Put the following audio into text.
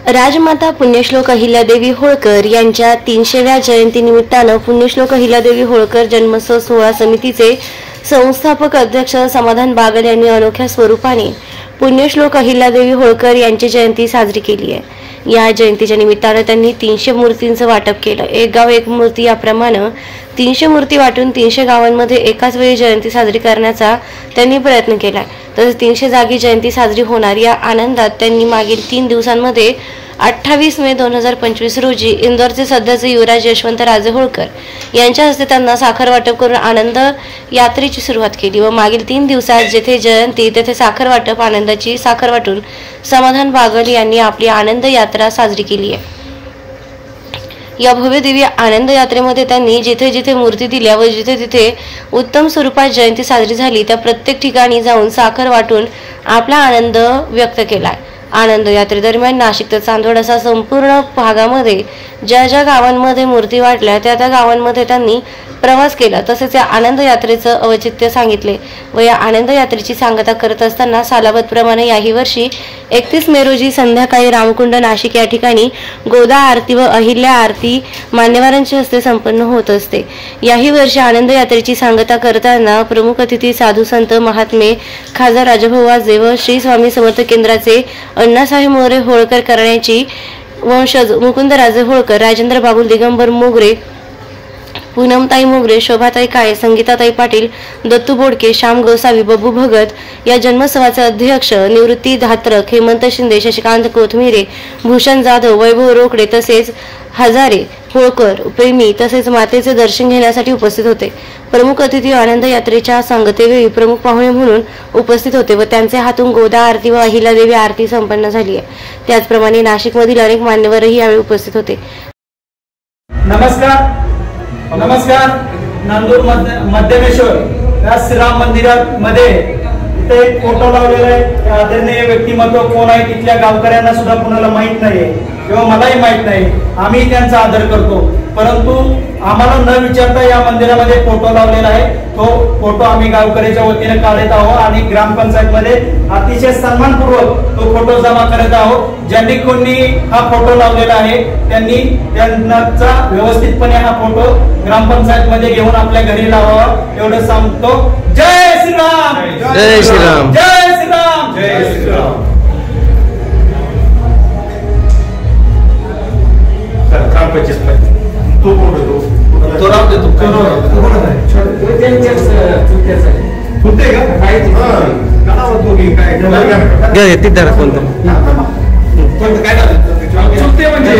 राजमाता पुण्यश्लोक अहिल्यादेवी होळकर यांच्या 300व्या जयंतीनिमित्तानं पुण्यश्लोक अहिल्यादेवी होळकर जन्मोत्सव सोहळा समितीचे संस्थापक अध्यक्ष समाधान बागल यांनी अनोख्या स्वरूपाने पुण्यश्लोक अहिल्यादेवी होळकर यांची जयंती साजरी केली आहे। या जयंतीच्या निमित्तानं त्यांनी 300 मूर्तींचं वाटप केलं। एक गाव एक मूर्ती याप्रमाणे 300 मूर्ती वाटून 300 गावांमध्ये एकाच वेळी जयंती साजरी करण्याचा त्यांनी प्रयत्न केलाय। तसेच 300 जागी जयंती साजरी होणार या आनंदात त्यांनी मागील 3 दिवसांमध्ये 28 मे 2025 रोजी इंदोरचे सध्याचे युवराज यशवंतराजे होळकर यांच्या हस्ते त्यांना साखर वाटप करून आनंद यात्रेची सुरुवात केली व मागील 3 दिवसात जेथे जयंती तेथे साखर वाटप आनंदाची साखर वाटून समाधान बागल यांनी आपली आनंद यात्रा साजरी केली आहे। या भव्य दिव्य आनंद यात्रेमध्ये त्यांनी जिथे जिथे मूर्ती दिल्या व जिथे तिथे उत्तम स्वरूपात जयंती साजरी झाली त्या प्रत्येक ठिकाणी जाऊन साखर वाटून आपला आनंद व्यक्त केलाय। आनंद यात्रेदरम्यान नाशिक ते चांदवड असा संपूर्ण भागामध्ये ज्या ज्या गावांमध्ये मूर्ती वाटल्या त्या त्या गावांमध्ये त्यांनी प्रवास केला। तसेच या आनंद यात्रेचं औचित्य सांगितले व या आनंद यात्रेची सांगता करत असताना सालाबतप्रमाणे याही वर्षी 31 मे रोजी संध्याकाळी रामकुंड नाशिक या ठिकाणी गोदा आरती व अहिल्या आरती मान्यवरांच्या हस्ते संपन्न होत असते। याही वर्षी आनंद यात्रेची सांगता करताना प्रमुख अतिथी साधू संत महात्मे खासदार राजाभाऊ वाजे व श्री स्वामी समर्थ केंद्राचे अण्णासाहेब मोरे होळकर करण्याची वंशज मुकुंदराजे होळकर, राजेंद्र बाबुल दिगंबर मोगरे, पूनमताई मोगरे, शोभाताई काळे, संगीताताई पाटील, दत्तू बोडके, श्याम गोसावी, बब्बू भगत या जन्मोत्सवाचे अध्यक्ष निवृत्ती धात्रक, हेमंत शिंदे, शशिकांत कोथमिरे, भूषण जाधव, वैभव रोकडे तसेच हजारे होळकर प्रेमी तसेच मातेचे दर्शन घेण्यासाठी उपस्थित होते। प्रमुख अतिथी आनंद यात्रेच्या सांगतेवेळी प्रमुख पाहुणे म्हणून उपस्थित होते व त्यांचे हातून गोदा आरती व अहिल्यादेवी आरती संपन्न झाली आहे। त्याचप्रमाणे नाशिकमधील अनेक मान्यवरही यावेळी उपस्थित होते। नमस्कार। नांदूर मध्यमेश्वर या श्रीराम मंदिरामध्ये इथे एक फोटो लावलेला आहे। आदरणीय व्यक्तिमत्व कोण आहे तिथल्या गावकऱ्यांना सुद्धा कुणाला माहित नाही किंवा मलाही माहित नाही। आम्ही त्यांचा आदर करतो, परंतु आम्हाला न विचारता या मंदिरामध्ये फोटो लावलेला आहे। तो फोटो आम्ही गावकऱ्याच्या वतीने काढत आहोत आणि ग्रामपंचायत मध्ये अतिशय सन्मानपूर्वक तो फोटो जमा करत आहोत। ज्यांनी कोणी हा फोटो लावलेला आहे त्यांनी त्यांचा व्यवस्थितपणे हा फोटो ग्रामपंचायत मध्ये घेऊन आपल्या घरी लावावा एवढं सांगतो। जय श्रीराम, जय श्रीराम, जय श्रीराम, जय श्रीराम। तो राम दे काय तिथं कोणतं काय चुकते म्हणजे